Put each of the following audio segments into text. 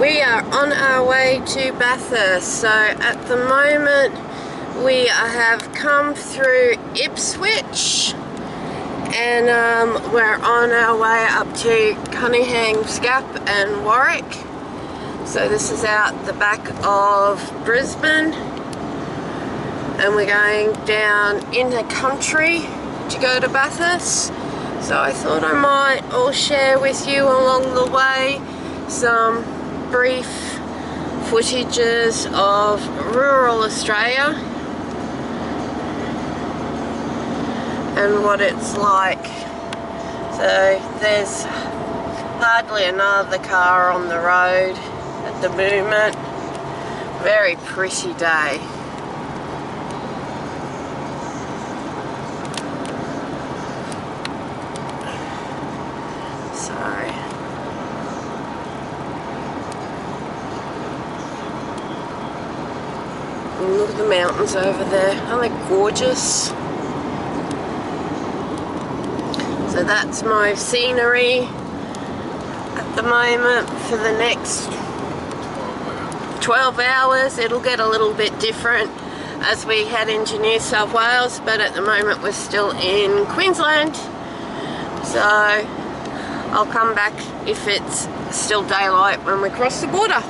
We are on our way to Bathurst. So at the moment we have come through Ipswich and we're on our way up to Cunningham's Gap and Warwick. So this is out the back of Brisbane and we're going down in the country to go to Bathurst. So I thought I might all share with you along the way some brief footages of rural Australia and what it's like. So there's hardly another car on the road at the moment. Very pretty day. Look at the mountains over there. Aren't they gorgeous? So that's my scenery at the moment for the next 12 hours. It'll get a little bit different as we head into New South Wales, but at the moment we're still in Queensland. So I'll come back if it's still daylight when we cross the border.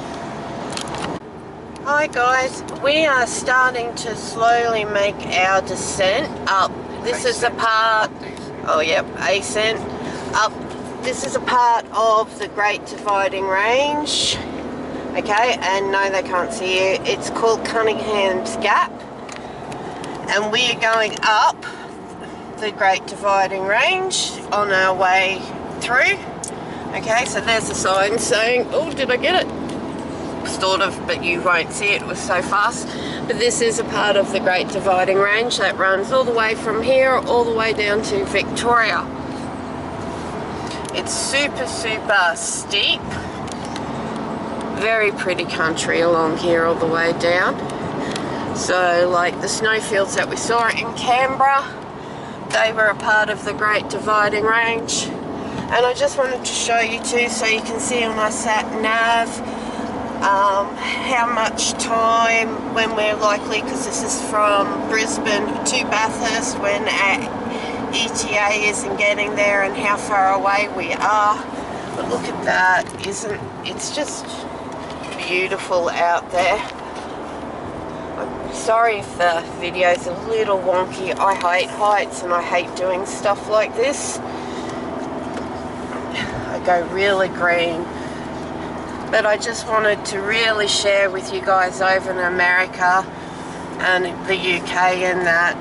Hi guys, we are starting to slowly make our descent up. This is a part, oh yep, ascent up. This is a part of the Great Dividing Range. Okay, and no, they can't see you. It's called Cunningham's Gap, and we are going up the Great Dividing Range on our way through. Okay, so there's a sign saying, oh, did I get it? Sort of, but you won't see it, it was so fast. But this is a part of the Great Dividing Range that runs all the way from here all the way down to Victoria. It's super steep. Very pretty country along here all the way down. So like the snowfields that we saw in Canberra, they were a part of the Great Dividing Range. And I just wanted to show you too, so you can see on our sat nav how much time when we're likely, because this is from Brisbane to Bathurst, when our ETA isn't getting there and how far away we are. But look at that, it's just beautiful out there. I'm sorry if the video's a little wonky. I hate heights and I hate doing stuff like this. I go really green. But I just wanted to really share with you guys over in America and the UK and that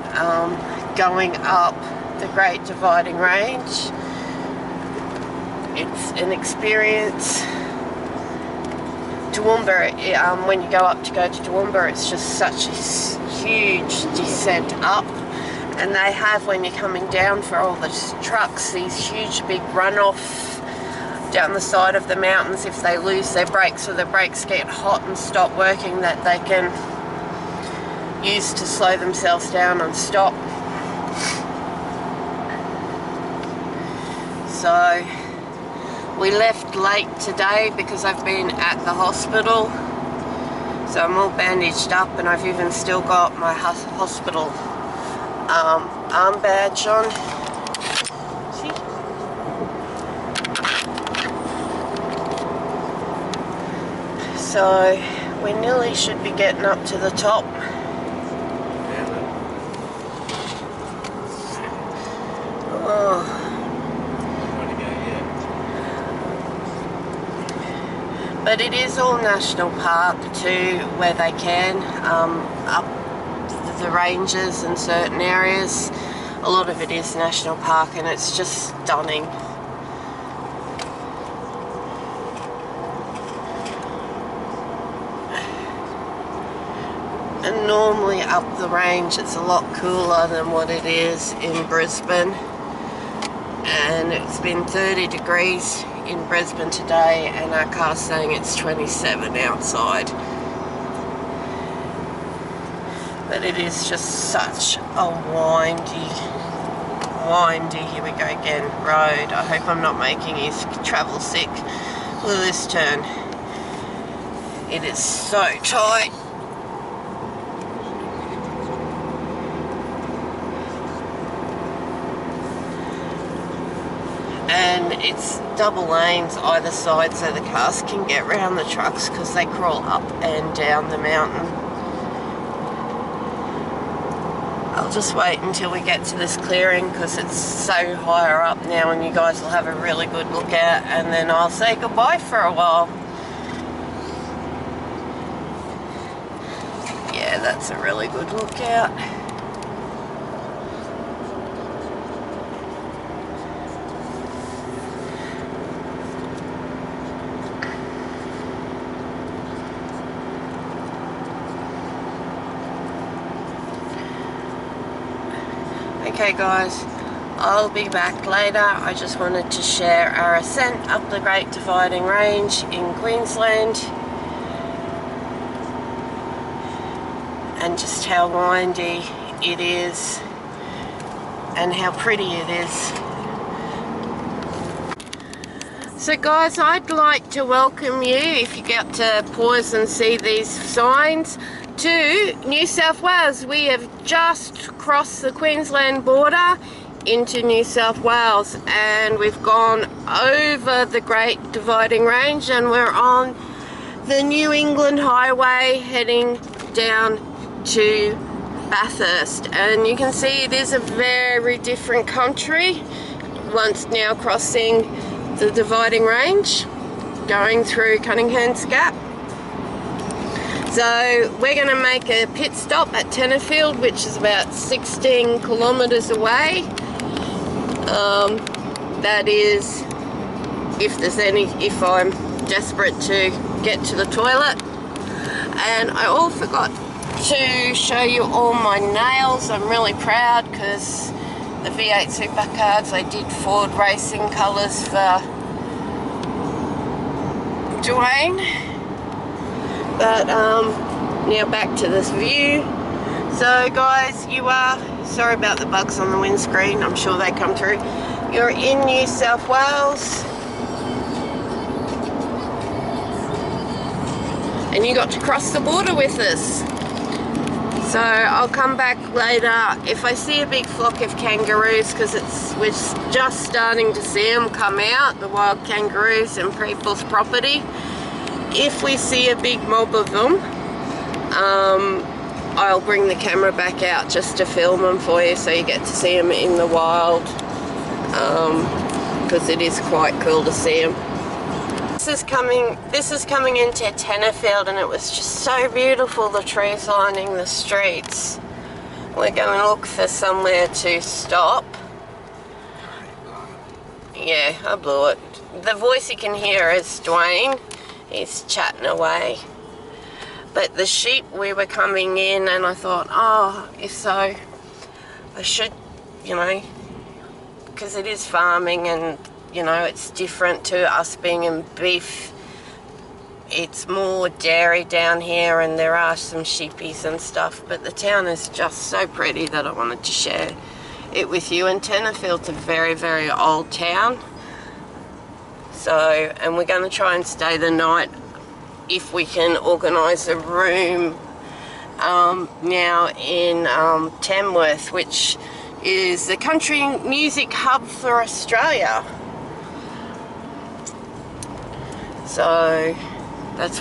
going up the Great Dividing Range. It's an experience. Toowoomba, when you go to Toowoomba, it's just such a huge descent up. And they have, when you're coming down for all the trucks, these huge big runoff down the side of the mountains. If they lose their brakes or the brakes get hot and stop working, that they can use to slow themselves down and stop. So we left late today because I've been at the hospital, so I'm all bandaged up and I've even still got my hospital arm badge on. So we nearly should be getting up to the top. Oh. But it is all national park too, where they can, up the ranges in certain areas. A lot of it is national park and it's just stunning. And normally up the range it's a lot cooler than what it is in Brisbane, and it's been 30 degrees in Brisbane today and our car's saying it's 27 outside. But it is just such a windy, here we go again, road. I hope I'm not making you travel sick. Look at this turn. It is so tight. And it's double lanes either side so the cars can get round the trucks because they crawl up and down the mountain. I'll just wait until we get to this clearing because it's so higher up now and you guys will have a really good look at, and then I'll say goodbye for a while. Yeah, that's a really good lookout. Okay guys, I'll be back later. I just wanted to share our ascent up the Great Dividing Range in Queensland and just how windy it is and how pretty it is. So guys, I'd like to welcome you, if you get to pause and see these signs, to New South Wales. We have just crossed the Queensland border into New South Wales and we've gone over the Great Dividing Range and we're on the New England Highway heading down to Bathurst, and you can see it is a very different country once now crossing the Dividing Range going through Cunningham's Gap. So we're going to make a pit stop at Tenterfield, which is about 16 kilometres away. That is if I'm desperate to get to the toilet. And I all forgot to show you all my nails. I'm really proud because the V8 Supercars, I did Ford racing colours for Dwayne. But now back to this view. So guys, you are, sorry about the bugs on the windscreen, I'm sure they come through. You're in New South Wales and you got to cross the border with us. So I'll come back later if I see a big flock of kangaroos, because we're just starting to see them come out, the wild kangaroos in people's property. If we see a big mob of them, I'll bring the camera back out just to film them for you so you get to see them in the wild, because it is quite cool to see them. This is coming into Tenterfield and it was just so beautiful, the trees lining the streets. We're going to look for somewhere to stop. Yeah, I blew it. The voice you can hear is Dwayne. He's chatting away. But the sheep, we were coming in and I thought, oh, if so, I should, you know, because it is farming and, you know, it's different to us being in beef. It's more dairy down here and there are some sheepies and stuff, but the town is just so pretty that I wanted to share it with you. And Tenterfield's a very, very old town. So, and we're going to try and stay the night if we can organise a room now in Tamworth, which is the country music hub for Australia. So that's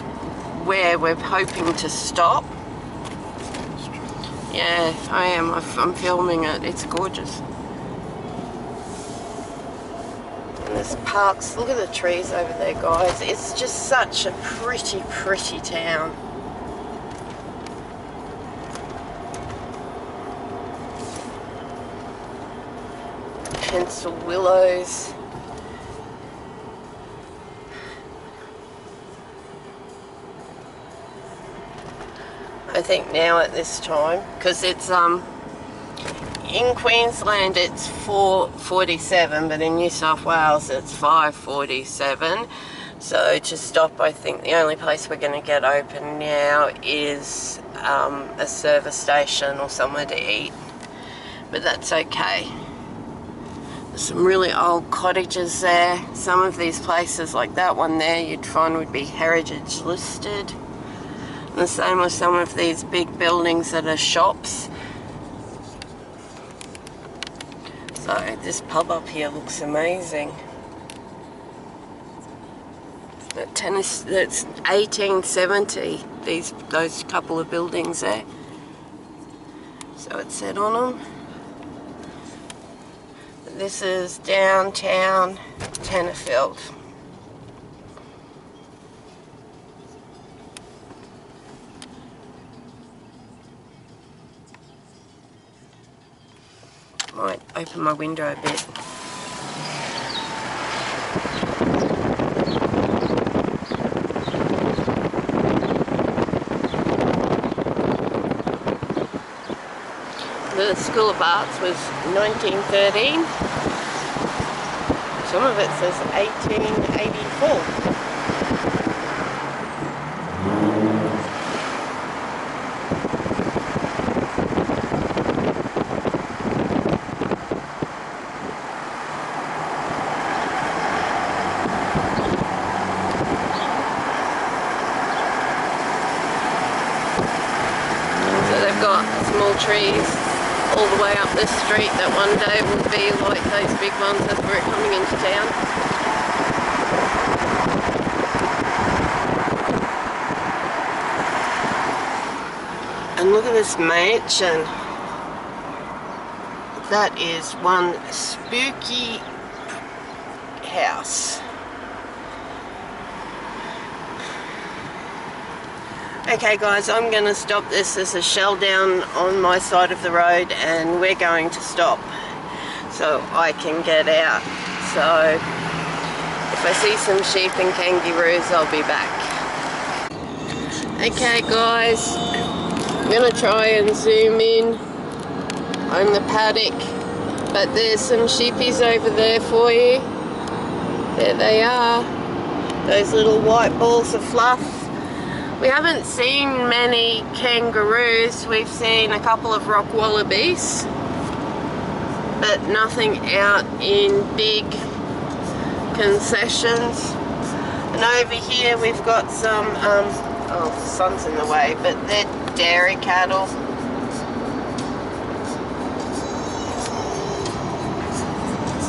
where we're hoping to stop. Yeah, I am. I'm filming it. It's gorgeous. And there's parks. Look at the trees over there, guys. It's just such a pretty, pretty town. Pencil willows. I think now at this time, because it's in Queensland it's 4:47, but in New South Wales it's 5:47. So to stop, I think the only place we're going to get open now is a service station or somewhere to eat, but that's okay. There's some really old cottages there. Some of these places, like that one there, you'd find would be heritage listed. The same with some of these big buildings that are shops. So this pub up here looks amazing. That's 1870, those couple of buildings there. So it said on them. This is downtown Tenterfield. Might open my window a bit. The School of Arts was 1913. Some of it says 1884. Got small trees all the way up this street that one day will be like those big ones as we're coming into town. And look at this mansion. That is one spooky house. Okay guys, I'm going to stop this. There's a shell down on my side of the road and we're going to stop so I can get out. So if I see some sheep and kangaroos, I'll be back. Okay guys, I'm going to try and zoom in on the paddock, but there's some sheepies over there for you. There they are, those little white balls of fluff. We haven't seen many kangaroos. We've seen a couple of rock wallabies, but nothing out in big concessions. And over here we've got some, oh, the sun's in the way, but they're dairy cattle.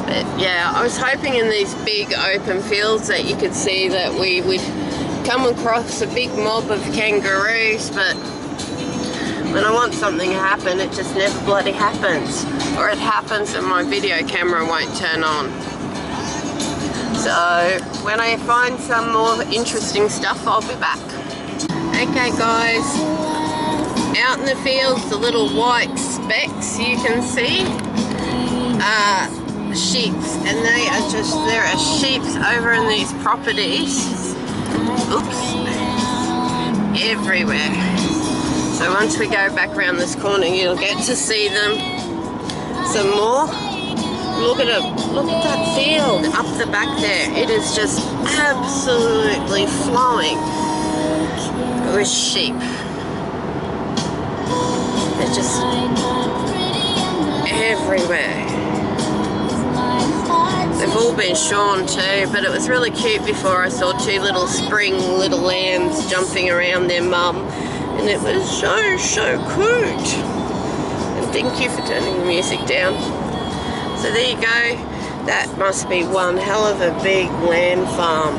But yeah, I was hoping in these big open fields that you could see that we would come across a big mob of kangaroos, but when I want something to happen, it just never bloody happens. Or it happens and my video camera won't turn on. So when I find some more interesting stuff, I'll be back. Okay guys, out in the fields, the little white specks you can see are sheep, and there are sheep over in these properties. Oops, everywhere. So once we go back around this corner, you'll get to see them some more. Look at it, look at that field up the back there. It is just absolutely flowing with sheep. They're just everywhere. They've all been shorn too, but it was really cute before. I saw two little spring little lambs jumping around their mum, and it was so cute. And thank you for turning the music down. So there you go. That must be one hell of a big lamb farm.